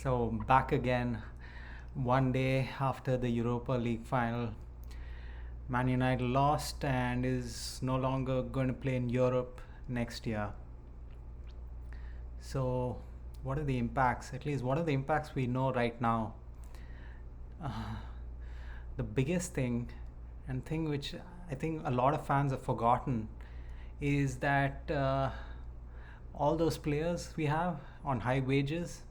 So back again, one day after the Europa League final, Man United lost and is no longer going to play in Europe next year. So, what are the impacts? At least, what are the impacts we know right now? Uh, the biggest thing, and thing which I think a lot of fans have forgotten, is that all those players we have on high wages,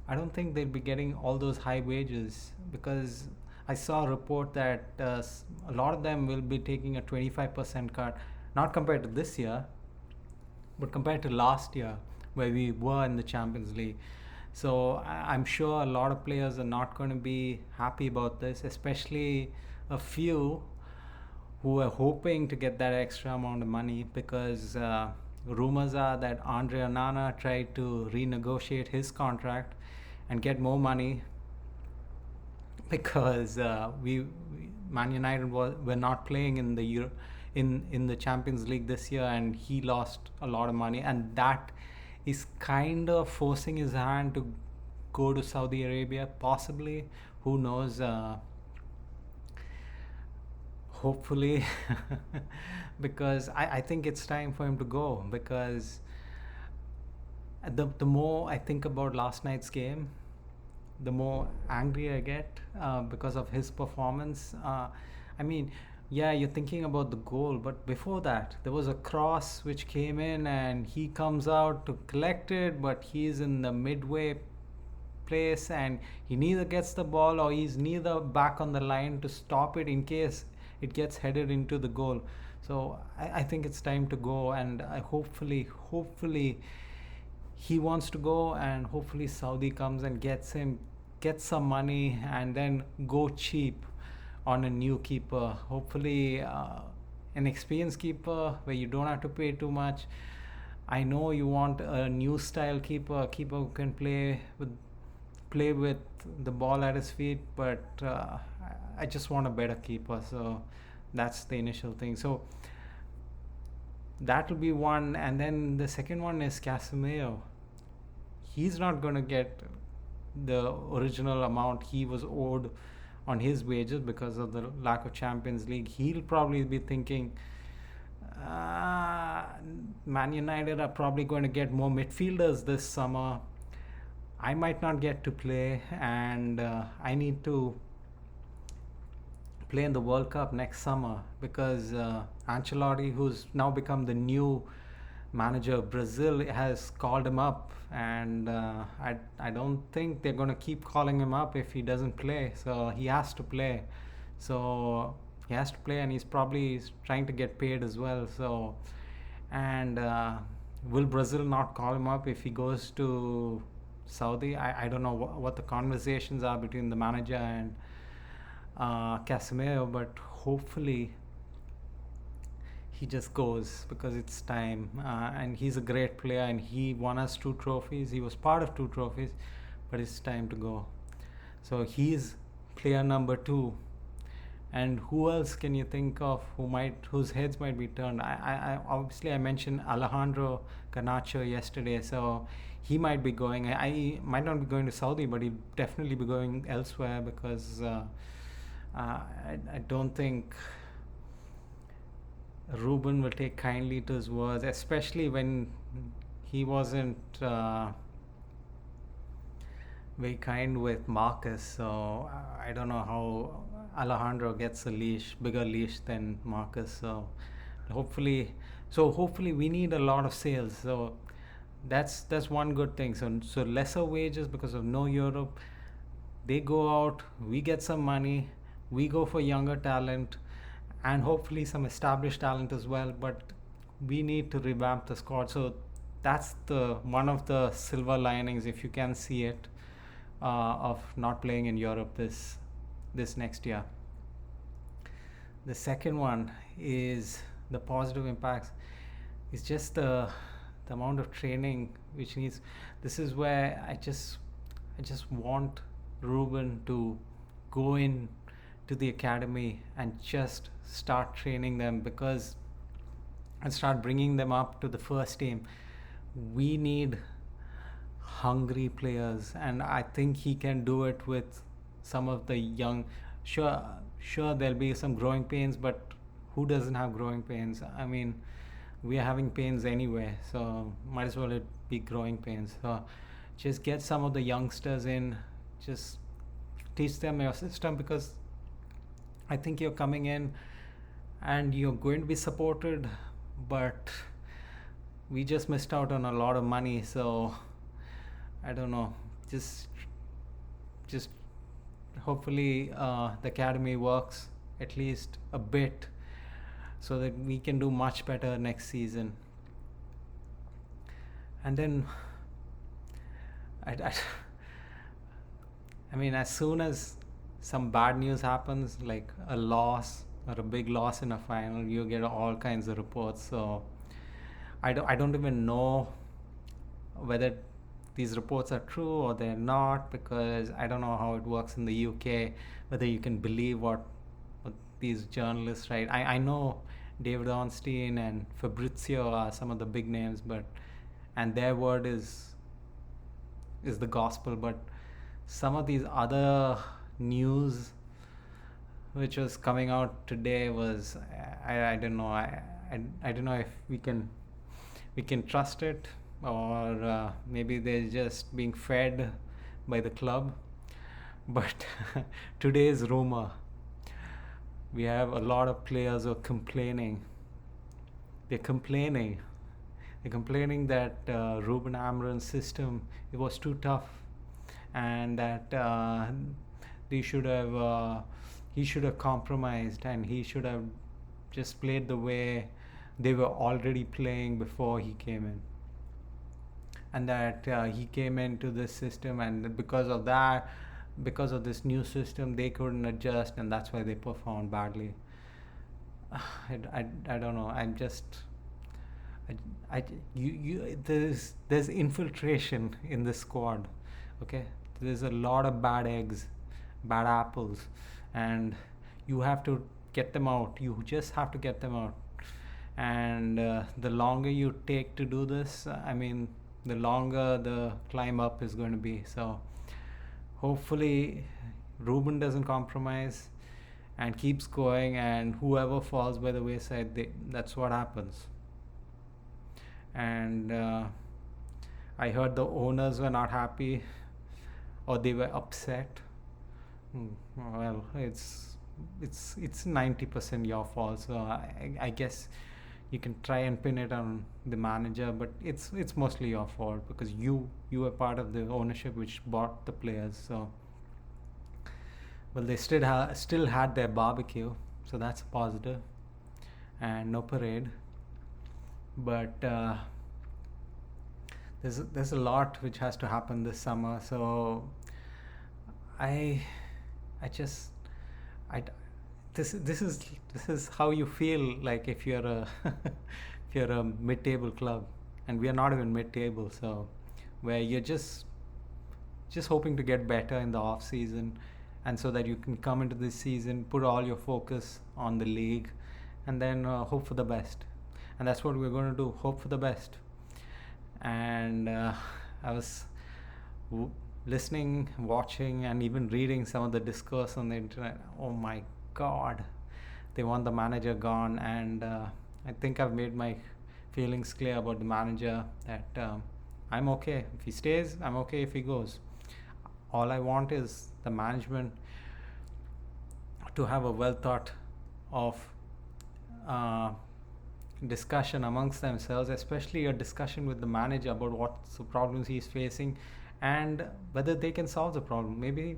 I don't think they'll be getting all those high wages, because I saw a report that a lot of them will be taking a 25% cut, not compared to this year, but compared to last year where we were in the Champions League. So I'm sure a lot of players are not going to be happy about this, especially a few who are hoping to get that extra amount of money, because rumors are that Andre Onana tried to renegotiate his contract and get more money, because Man United were not playing in the in the Champions League this year, and he lost a lot of money, and that is kind of forcing his hand to go to Saudi Arabia, possibly. Who knows? Hopefully, because I think it's time for him to go, because the more I think about last night's game, the more angry I get because of his performance. I mean, yeah, you're thinking about the goal, but before that, there was a cross which came in, and he comes out to collect it, but he's in the midway place, and he neither gets the ball or he's neither back on the line to stop it in case it gets headed into the goal. So I think it's time to go, and hopefully he wants to go, and hopefully Saudi comes and gets some money, and then go cheap on a new keeper. Hopefully an experienced keeper where you don't have to pay too much. I know you want a new style keeper, a keeper who can play with the ball at his feet, but I just want a better keeper. So that's the initial thing. So that will be one, and then the second one is Casemiro. He's not going to get the original amount he was owed on his wages because of the lack of Champions League. He'll probably be thinking, Man United are probably going to get more midfielders this summer. I might not get to play, and I need to play in the World Cup next summer, because Ancelotti, who's now become the new manager of Brazil, has called him up, and I don't think they're going to keep calling him up if he doesn't play. So he has to play. So he has to play, and he's probably trying to get paid as well. So, and will Brazil not call him up if he goes to Saudi? I don't know what the conversations are between the manager and Casemiro, but hopefully he just goes, because it's time. And he's a great player, and he won us 2 trophies. He was part of 2 trophies, but it's time to go. So he's player number 2. And who else can you think of whose heads might be turned? I obviously I mentioned Alejandro Garnacho yesterday, so he might be going. I might not be going to Saudi, but he'll definitely be going elsewhere, because I don't think Ruben will take kindly to his words, especially when he wasn't very kind with Marcus. So I don't know how Alejandro gets a bigger leash than Marcus. So hopefully we need a lot of sales. So that's one good thing. So lesser wages because of no Europe. They go out, we get some money, we go for younger talent, and hopefully some established talent as well. But we need to revamp the squad. So that's one of the silver linings, if you can see it, of not playing in Europe this next year. The second one is the positive impacts. It's just the amount of training which needs. This is where I just want Ruben to go in to the academy and just start training them, and start bringing them up to the first team. We need hungry players, and I think he can do it with some of the young. Sure, sure, there'll be some growing pains, but who doesn't have growing pains? I mean, we are having pains anyway, so might as well it be growing pains. So just get some of the youngsters in, just teach them your system, because I think you're coming in and you're going to be supported, but we just missed out on a lot of money. So I don't know, just hopefully the academy works at least a bit so that we can do much better next season. And then I, I mean, as soon as some bad news happens, like a loss or a big loss in a final, you get all kinds of reports. So I don't even know whether these reports are true or they're not, because I don't know how it works in the UK, whether you can believe what these journalists write. I know David Ornstein and Fabrizio are some of the big names, and their word is the gospel, but some of these other news which was coming out today was, I don't know, I don't know if we can trust it, or maybe they're just being fed by the club. But today's rumor, we have a lot of players who are complaining. They're complaining that Ruben Amorim's system, it was too tough, and that he should have compromised, and he should have just played the way they were already playing before he came in, and that he came into this system, and because of this new system, they couldn't adjust, and that's why they performed badly. I don't know. I'm just there's infiltration in the squad. Okay, there's a lot of bad eggs, bad apples, and you have to get them out. You just have to get them out. And the longer you take to do this, I mean, the longer the climb up is going to be. So hopefully Ruben doesn't compromise and keeps going, and whoever falls by the wayside, that's what happens. And I heard the owners were not happy, or they were upset. Well, it's 90% your fault, so I guess you can try and pin it on the manager, but it's mostly your fault, because you were part of the ownership which bought the players. So, well, they still had their barbecue, so that's positive, and no parade. But there's a lot which has to happen this summer. So this is how you feel like if you're a if you're a mid-table club, and we are not even mid-table, so where you're just hoping to get better in the off season, and so that you can come into this season, put all your focus on the league, and then hope for the best. And that's what we're going to do, hope for the best. And I was listening, watching, and even reading some of the discourse on the internet. Oh my God, they want the manager gone. And I think I've made my feelings clear about the manager, that I'm okay if he stays, I'm okay if he goes. All I want is the management to have a well thought of discussion amongst themselves, especially a discussion with the manager about what the problems he's facing and whether they can solve the problem. Maybe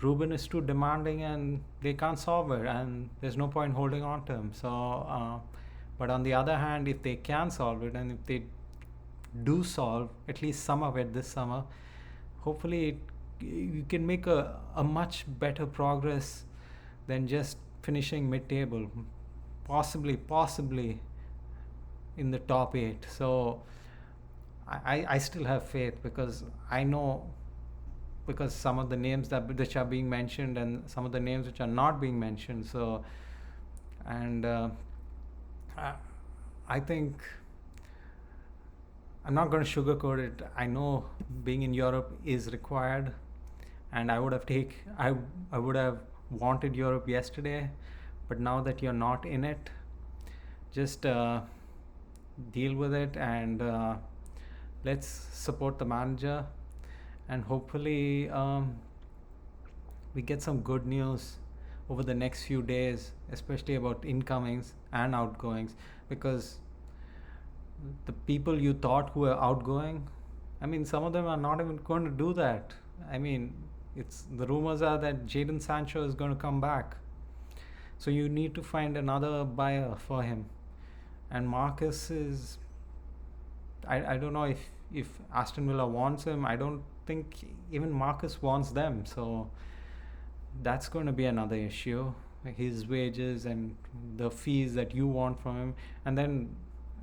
Ruben is too demanding and they can't solve it, and there's no point holding on to him. So but on the other hand, if they can solve it, and if they do solve at least some of it this summer, hopefully you can make a much better progress than just finishing mid-table, possibly in the top 8. So I still have faith, because I know, because some of the names which are being mentioned and some of the names which are not being mentioned. So, and I think I'm not going to sugarcoat it. I know being in Europe is required, and I would have wanted Europe yesterday, but now that you're not in it, just deal with it, and let's support the manager, and hopefully we get some good news over the next few days, especially about incomings and outgoings, because the people you thought who were outgoing, I mean, some of them are not even going to do that. I mean, it's the rumors are that Jadon Sancho is going to come back, so you need to find another buyer for him. And Marcus is, I don't know if Aston Villa wants him. I don't think even Marcus wants them. So that's going to be another issue. Like his wages and the fees that you want from him. And then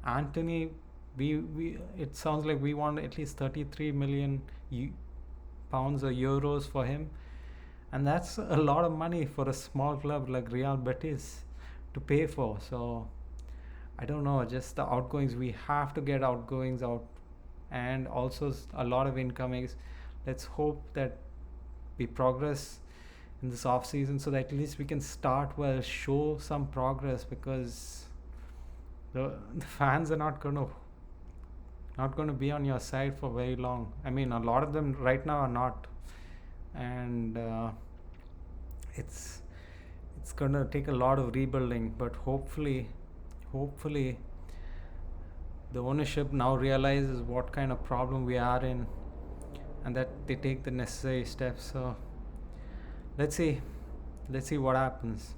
Anthony, we it sounds like we want at least 33 million pounds or euros for him. And that's a lot of money for a small club like Real Betis to pay for. So I don't know, just the outgoings. We have to get outgoings out, and also a lot of incomings. Let's hope that we progress in this off season, so that at least we can start well, show some progress, because the fans are not going to be on your side for very long. I mean, a lot of them right now are not, and it's going to take a lot of rebuilding. But hopefully the ownership now realizes what kind of problem we are in, and that they take the necessary steps. So let's see what happens.